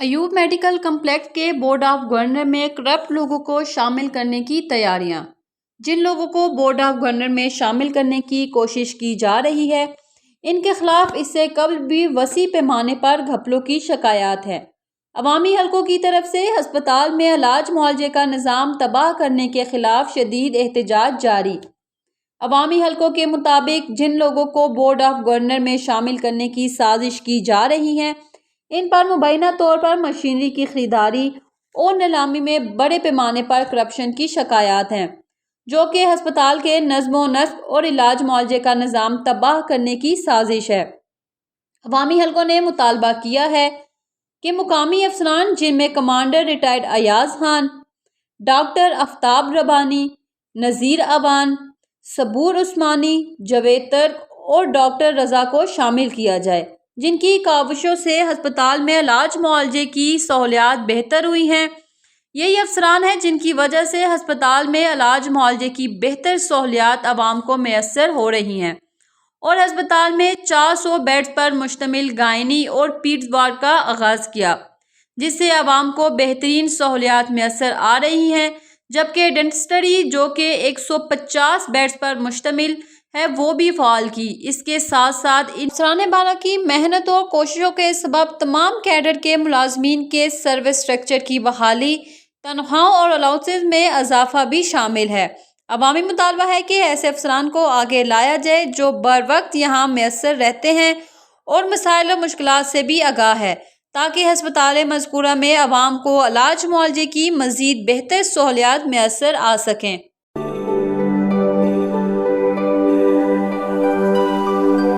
Ayub medical complex کے board of governor میں corrupt لوگوں کو شامل کرنے کی تیاریاں۔ جن لوگوں کو بورڈ آف گورنر میں شامل کرنے کی کوشش کی جا رہی ہے، ان کے خلاف اس سے قبل بھی وسیع پیمانے پر گھپلوں کی شکایات ہیں۔ عوامی حلقوں کی طرف سے ہسپتال میں علاج معالجے کا نظام تباہ کرنے کے خلاف شدید احتجاج جاری۔ عوامی حلقوں کے مطابق جن لوگوں کو بورڈ آف گورنر میں شامل کرنے کی سازش کی جا رہی ہے، ان پر مبینہ طور پر مشینری کی خریداری اور نیلامی میں بڑے پیمانے پر کرپشن کی شکایات ہیں، جو کہ ہسپتال کے نظم و نسق اور علاج معالجے کا نظام تباہ کرنے کی سازش ہے۔ عوامی حلقوں نے مطالبہ کیا ہے کہ مقامی افسران، جن میں commander retired Ayaz Khan, doctor Aftab Rabbani, Nazir Awan, Saboor Usmani, Javed Turk اور ڈاکٹر رضا کو شامل کیا جائے، جن کی کاوشوں سے ہسپتال میں علاج معالجے کی سہولیات بہتر ہوئی ہیں۔ یہی افسران ہیں جن کی وجہ سے ہسپتال میں علاج معالجے کی بہتر سہولیات عوام کو میسر ہو رہی ہیں اور ہسپتال میں 400 بیڈز پر مشتمل گائنی اور پیڈز وارڈ کا آغاز کیا، جس سے عوام کو بہترین سہولیات میسر آ رہی ہیں، جبکہ ڈینٹسٹری، جو کہ 150 بیڈز پر مشتمل ہے، وہ بھی فعال کی۔ اس کے ساتھ ساتھ افسران بالا کی محنت اور کوششوں کے سبب تمام کیڈر کے ملازمین کے سروس اسٹرکچر کی بحالی، تنخواہوں اور الاؤنسز میں اضافہ بھی شامل ہے۔ عوامی مطالبہ ہے کہ ایسے افسران کو آگے لایا جائے جو بروقت یہاں میسر رہتے ہیں اور مسائل و مشکلات سے بھی آگاہ ہے، تاکہ ہسپتال مذکورہ میں عوام کو علاج معالجے کی مزید بہتر سہولیات میسر آ سکیں۔